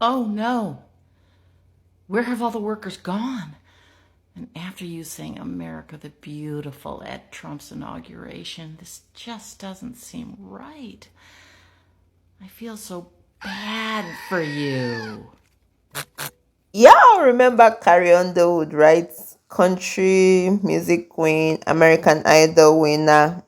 Oh no, where have all the workers gone? And after you sang America the Beautiful at Trump's inauguration, this just doesn't seem right. I feel so bad for you. Y'all remember Carrie Underwood, right? Country music queen, American Idol winner.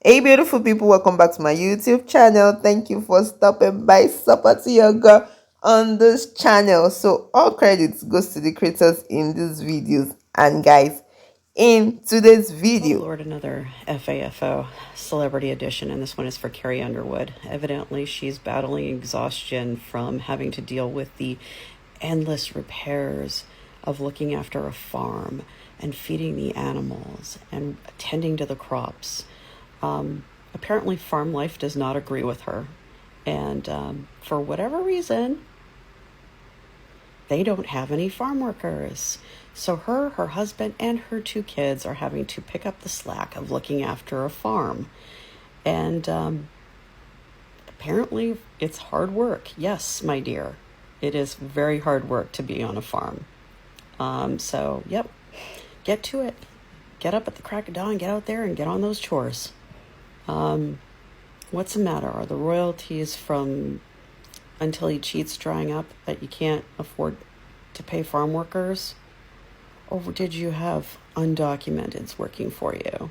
Hey, beautiful people, welcome back to my YouTube channel. Thank you for stopping by, supporting your girl on this channel. So all credits goes to the creators in these videos. And guys, in today's Oh video, Lord, another FAFO celebrity edition, and this one is for Carrie Underwood. Evidently, she's battling exhaustion from having to deal with the endless repairs of looking after a farm and feeding the animals and attending to the crops. Apparently, farm life does not agree with her, and for whatever reason, they don't have any farm workers. So her husband, and her two kids are having to pick up the slack of looking after a farm. And apparently it's hard work. Yes, my dear. It is very hard work to be on a farm. So, yep, get to it. Get up at the crack of dawn, get out there and get on those chores. What's the matter? Are the royalties from Until He Cheats drying up that you can't afford to pay farm workers? Or did you have undocumenteds working for you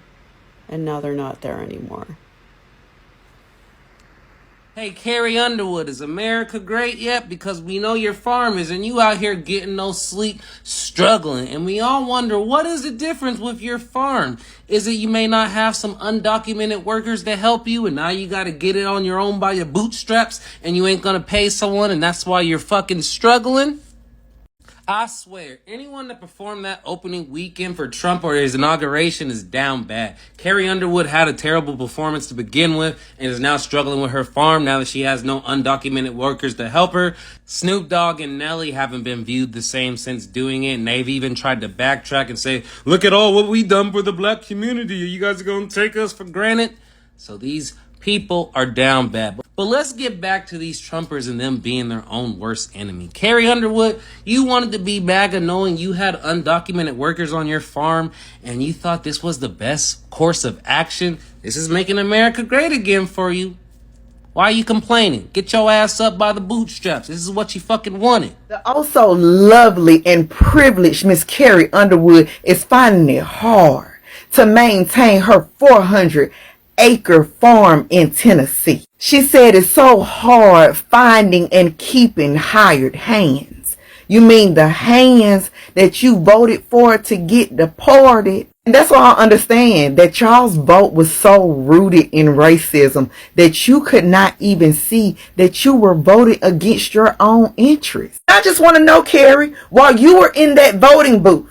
and now they're not there anymore? Hey, Carrie Underwood, is America great yet? Because we know you're farmers and you out here getting no sleep, struggling. And we all wonder, what is the difference with your farm? Is it you may not have some undocumented workers to help you and now you got to get it on your own by your bootstraps and you ain't going to pay someone and that's why you're fucking struggling? I swear, anyone that performed that opening weekend for Trump or his inauguration is down bad. Carrie Underwood had a terrible performance to begin with and is now struggling with her farm now that she has no undocumented workers to help her. Snoop Dogg and Nelly haven't been viewed the same since doing it, and they've even tried to backtrack and say, look at all what we done for the black community. Are you guys gonna take us for granted? So these people are down bad. But let's get back to these Trumpers and them being their own worst enemy. Carrie Underwood, you wanted to be MAGA knowing you had undocumented workers on your farm and you thought this was the best course of action. This is making America great again for you. Why are you complaining? Get your ass up by the bootstraps. This is what you fucking wanted. The also lovely and privileged Miss Carrie Underwood is finding it hard to maintain her 400-acre farm in Tennessee. She said it's so hard finding and keeping hired hands. You mean the hands that you voted for to get deported? And that's why I understand that y'all's vote was so rooted in racism that you could not even see that you were voting against your own interests. I just want to know, Carrie, while you were in that voting booth,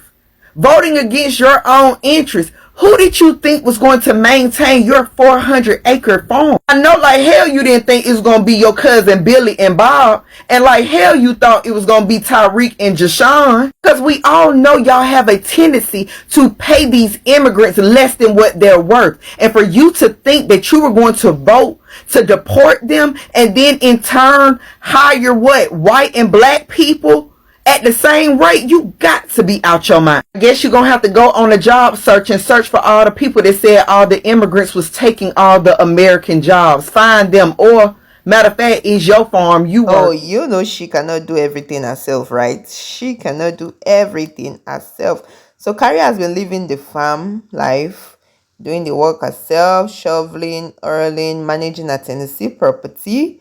voting against your own interests, who did you think was going to maintain your 400-acre farm? I know like hell you didn't think it was going to be your cousin Billy and Bob. And like hell you thought it was going to be Tyreek and Jashawn. Because we all know y'all have a tendency to pay these immigrants less than what they're worth. And for you to think that you were going to vote to deport them and then in turn hire what? White and black people at the same rate, you got to be out your mind. I guess you're going to have to go on a job search and search for all the people that said all the immigrants was taking all the American jobs. Find them, or matter of fact, is your farm you work. oh, you know she cannot do everything herself, right? She cannot do everything herself. So Carrie has been living the farm life, doing the work herself, shoveling, earning, managing a Tennessee property.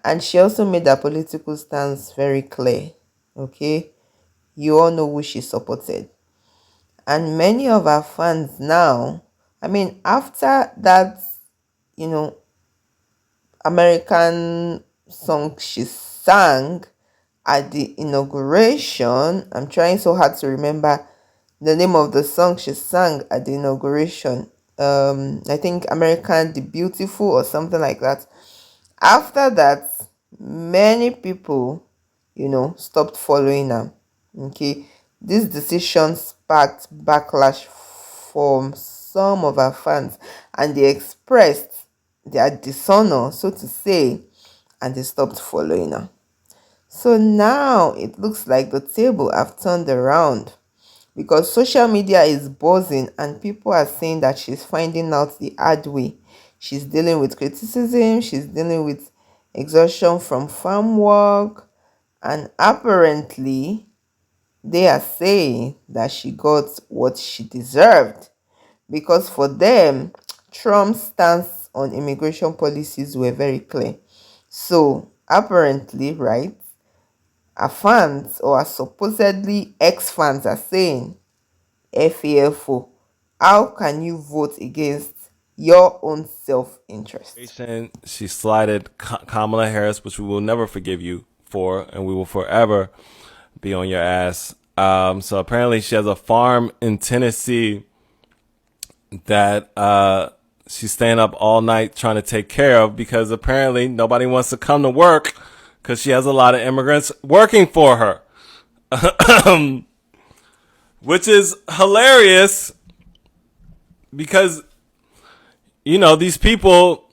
And she also made her political stance very clear. Okay? You all know who she supported. And many of her fans now, I mean, after that, you know, American song she sang at the inauguration. I'm trying so hard to remember the name of the song she sang at the inauguration. I think American the Beautiful or something like that. After that, many people, stopped following her. Okay, this decision sparked backlash from some of her fans, and they expressed their dishonor, so to say, and they stopped following her. So now it looks like the table have turned around, because social media is buzzing and people are saying that she's finding out the hard way. She's dealing with criticism, she's dealing with exhaustion from farm work, and apparently they are saying that she got what she deserved, because for them, Trump's stance on immigration policies were very clear. So apparently, right, her fans, or her supposedly ex-fans, are saying, FAFO, how can you vote against your own self-interest? She slighted Kamala Harris, which we will never forgive you for, and we will forever be on your ass. So apparently she has a farm in Tennessee that she's staying up all night trying to take care of, because apparently nobody wants to come to work because she has a lot of immigrants working for her. Which is hilarious because, you know, these people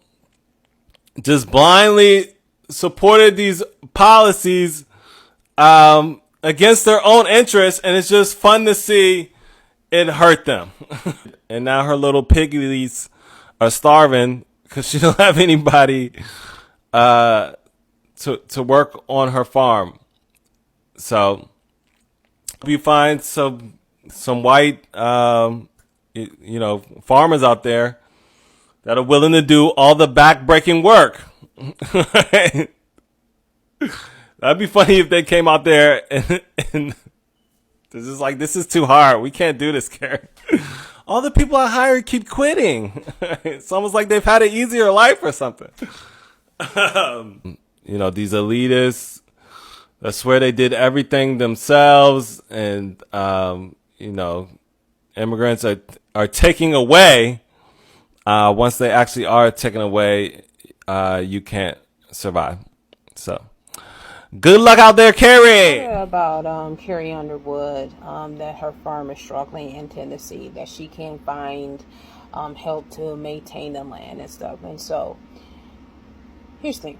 just blindly supported these policies against their own interests, and it's just fun to see it hurt them. And now her little piggies are starving because she don't have anybody to work on her farm. So if you find some white farmers out there that are willing to do all the back-breaking work. That'd be funny if they came out there and this is too hard. We can't do this, Carrie. All the people I hired keep quitting. It's almost like they've had an easier life or something. These elitists that swear they did everything themselves, and immigrants are taking away. Once they actually are taken away, you can't survive. So, good luck out there, Carrie. About Carrie Underwood, that her farm is struggling in Tennessee, that she can't find help to maintain the land and stuff. And so, here's the thing.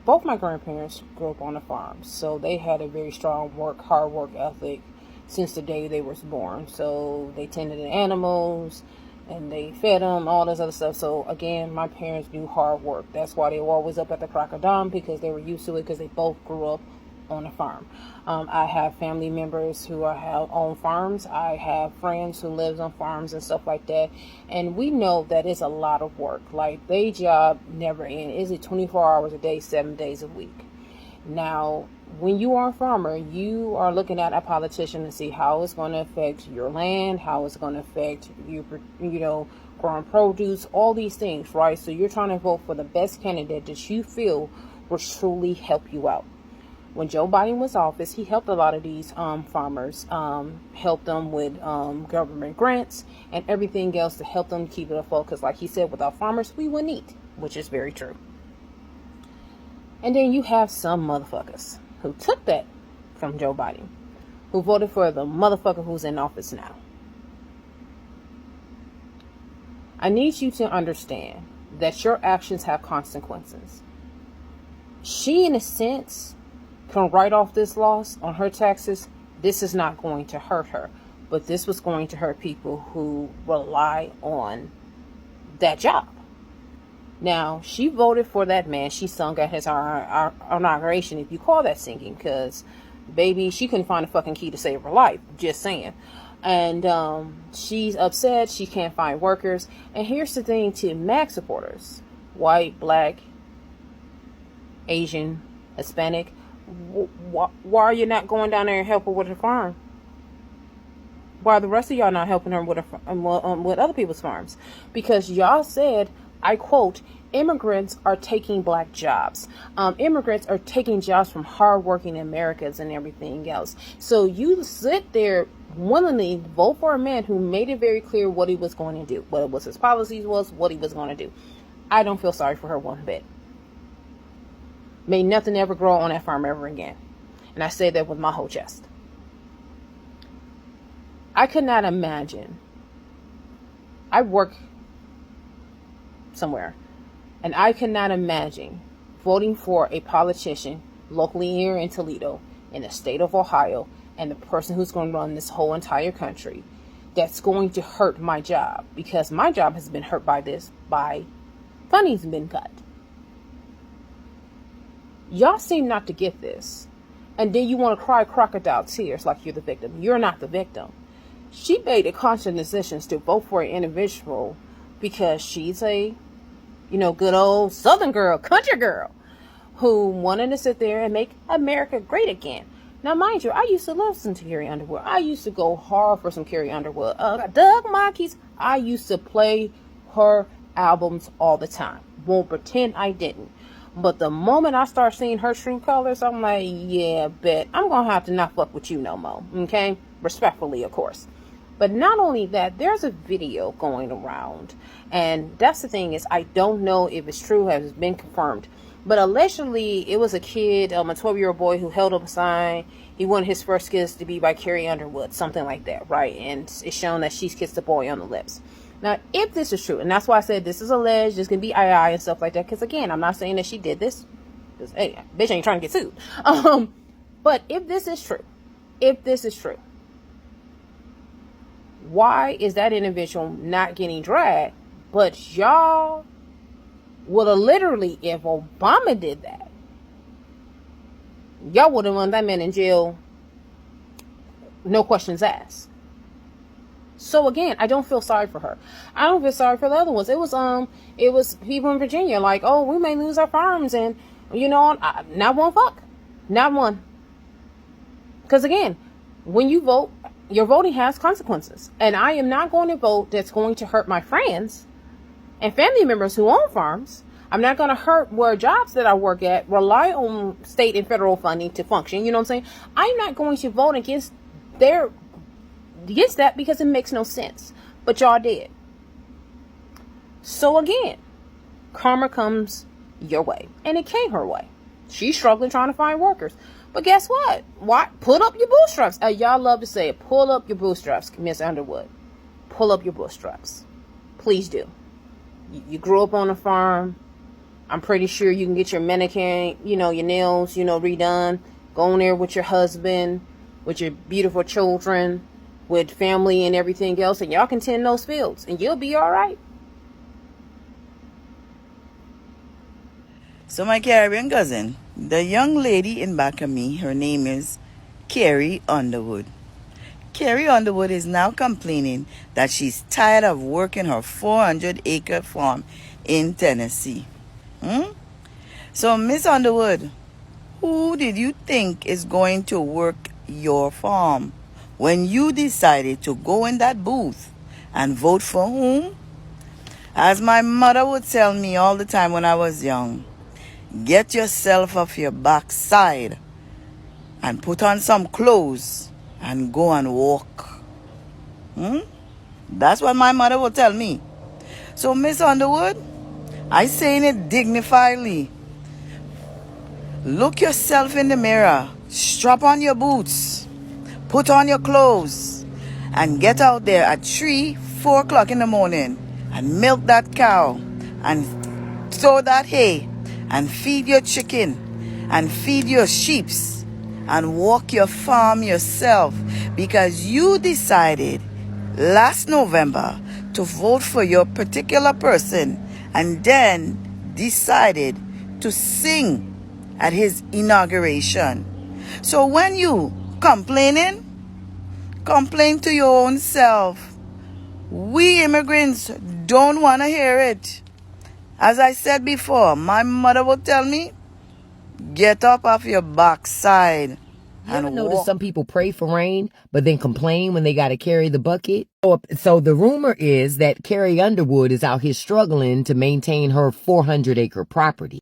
Both my grandparents grew up on a farm, so they had a very strong hard work ethic since the day they were born. So they tended to animals and they fed them, all this other stuff. So again, my parents do hard work. That's why they were always up at the crack of dawn, because they were used to it, because they both grew up on a farm. I have family members who have own farms. I have friends who lives on farms and stuff like that. And we know that it's a lot of work. Like, their job never ends. Is it 24 hours a day, 7 days a week? Now, when you are a farmer, you are looking at a politician to see how it's going to affect your land, how it's going to affect you, growing produce, all these things, right? So you're trying to vote for the best candidate that you feel will truly help you out. When Joe Biden was in office, he helped a lot of these farmers, helped them with government grants and everything else to help them keep it afloat. Because like he said, without farmers, we wouldn't eat, which is very true. And then you have some motherfuckers who took that from Joe Biden, who voted for the motherfucker who's in office now. I need you to understand that your actions have consequences. She, in a sense, can write off this loss on her taxes. This is not going to hurt her, but this was going to hurt people who rely on that job. Now, she voted for that man. She sung at his inauguration, if you call that singing, because, baby, she couldn't find a fucking key to save her life. Just saying. And she's upset. She can't find workers. And here's the thing to MAG supporters: white, black, Asian, Hispanic. Why are you not going down there and helping with her farm? Why are the rest of y'all not helping her with other people's farms? Because y'all said, I quote, immigrants are taking black jobs. Immigrants are taking jobs from hardworking Americans and everything else. So you sit there willingly vote for a man who made it very clear what he was going to do, what was his policies was, what he was going to do. I don't feel sorry for her one bit. May nothing ever grow on that farm ever again. And I say that with my whole chest. I could not imagine. I work somewhere, and I cannot imagine voting for a politician locally here in Toledo, in the state of Ohio, and the person who's going to run this whole entire country, that's going to hurt my job, because my job has been hurt by this, by funding's been cut. Y'all seem not to get this. And then you want to cry crocodile tears like you're the victim. You're not the victim. She made a conscious decision to vote for an individual because she's a, good old Southern girl, country girl, who wanted to sit there and make America great again. Now, mind you, I used to listen to Carrie Underwood. I used to go hard for some Carrie Underwood. Doug Monkeys, I used to play her albums all the time. Won't pretend I didn't. But the moment I start seeing her true colors, I'm like, yeah, bet I'm going to have to not fuck with you no more. Okay? Respectfully, of course. But not only that, there's a video going around. And that's the thing, is I don't know if it's true, has been confirmed. But allegedly, it was a kid, a 12-year-old boy, who held up a sign. He wanted his first kiss to be by Carrie Underwood, something like that, right? And it's shown that she's kissed the boy on the lips. Now, if this is true, and that's why I said this is alleged, this can be II and stuff like that, because again, I'm not saying that she did this, because, hey, bitch ain't trying to get sued. But if this is true, why is that individual not getting dragged? But y'all would have literally, if Obama did that, y'all would have run that man in jail, no questions asked. So again, I don't feel sorry for her. I don't feel sorry for the other ones. It was people in Virginia like, oh, we may lose our farms, and not one fuck, not one. Because again, when you vote, your voting has consequences, and I am not going to vote that's going to hurt my friends and family members who own farms. I'm not going to hurt where jobs that I work at rely on state and federal funding to function. You know what I'm saying? I'm not going to vote against that because it makes no sense. But y'all did. So again, karma comes your way. And it came her way. She's struggling trying to find workers. But guess what? Pull up your bootstraps. Y'all love to say it. Pull up your bootstraps, Miss Underwood. Pull up your bootstraps. Please do. You grew up on a farm. I'm pretty sure you can get your manicure, your nails, redone. Go in there with your husband, with your beautiful children, with family and everything else, and y'all can tend those fields, and you'll be all right. So my Caribbean cousin, the young lady in back of me, her name is Carrie Underwood. Carrie Underwood is now complaining that she's tired of working her 400-acre farm in Tennessee. So Miss Underwood, who did you think is going to work your farm when you decided to go in that booth and vote for whom? As my mother would tell me all the time when I was young, get yourself off your backside and put on some clothes and go and walk. That's what my mother would tell me. So Miss Underwood, I saying it dignifiedly. Look yourself in the mirror, strap on your boots, put on your clothes, and get out there at 3-4 o'clock in the morning and milk that cow and sow that hay and feed your chicken and feed your sheeps and walk your farm yourself, because you decided last November to vote for your particular person and then decided to sing at his inauguration. So when you complain to your own self. We immigrants don't want to hear it. As I said before, my mother would tell me, get up off your backside. You ever notice some people pray for rain, but then complain when they got to carry the bucket? So the rumor is that Carrie Underwood is out here struggling to maintain her 400-acre property.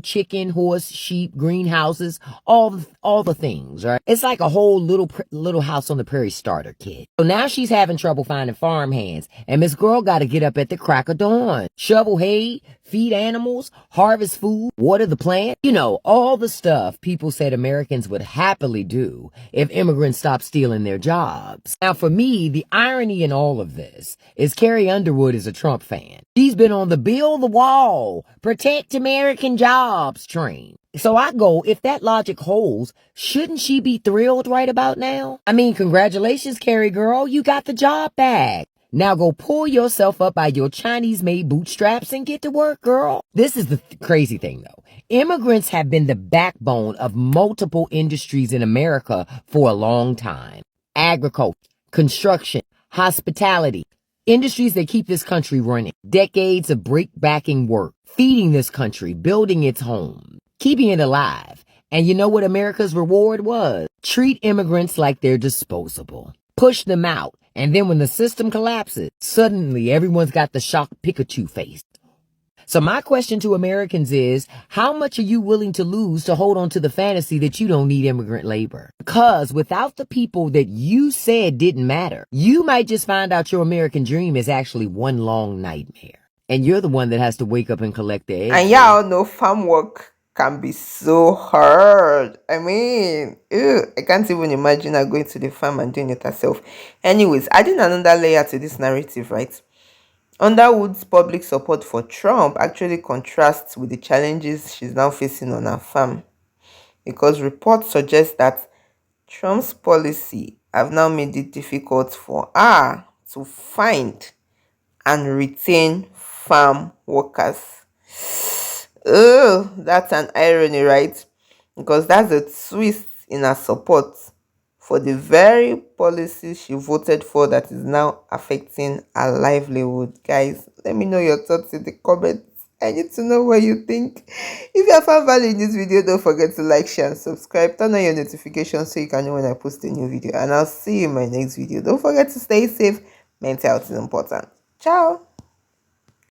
Chicken, horse, sheep, greenhouses, all the things, right? It's like a whole little house on the prairie starter kit. So now she's having trouble finding farm hands, and Miss Girl got to get up at the crack of dawn, shovel hay, feed animals, harvest food, water the plant. All the stuff people said Americans would happily do if immigrants stopped stealing their jobs. Now, for me, the irony in all of this is Carrie Underwood is a Trump fan. She's been on the build the wall, protect American jobs train. So I go, if that logic holds, shouldn't she be thrilled right about now? I mean, congratulations, Carrie girl, you got the job back. Now go pull yourself up by your Chinese-made bootstraps and get to work, girl. This is the crazy thing, though. Immigrants have been the backbone of multiple industries in America for a long time. Agriculture, construction, hospitality, industries that keep this country running. Decades of break-backing work, feeding this country, building its home, keeping it alive. And you know what America's reward was? Treat immigrants like they're disposable. Push them out. And then when the system collapses, suddenly everyone's got the shocked Pikachu face. So my question to Americans is, how much are you willing to lose to hold on to the fantasy that you don't need immigrant labor? Because without the people that you said didn't matter, you might just find out your American dream is actually one long nightmare. And you're the one that has to wake up and collect the eggs. And y'all know farm work can be so hard. I mean, ew, I can't even imagine her going to the farm and doing it herself. Anyways, adding another layer to this narrative, right? Underwood's public support for Trump actually contrasts with the challenges she's now facing on her farm, because reports suggest that Trump's policy have now made it difficult for her to find and retain farm workers. Oh, that's an irony, right? Because that's a twist in her support for the very policies she voted for that is now affecting her livelihood. Guys, let me know your thoughts in the comments. I need to know what you think. If you found value in this video, don't forget to like, share, and subscribe. Turn on your notifications so you can know when I post a new video. And I'll see you in my next video. Don't forget to stay safe. Mental health is important. Ciao.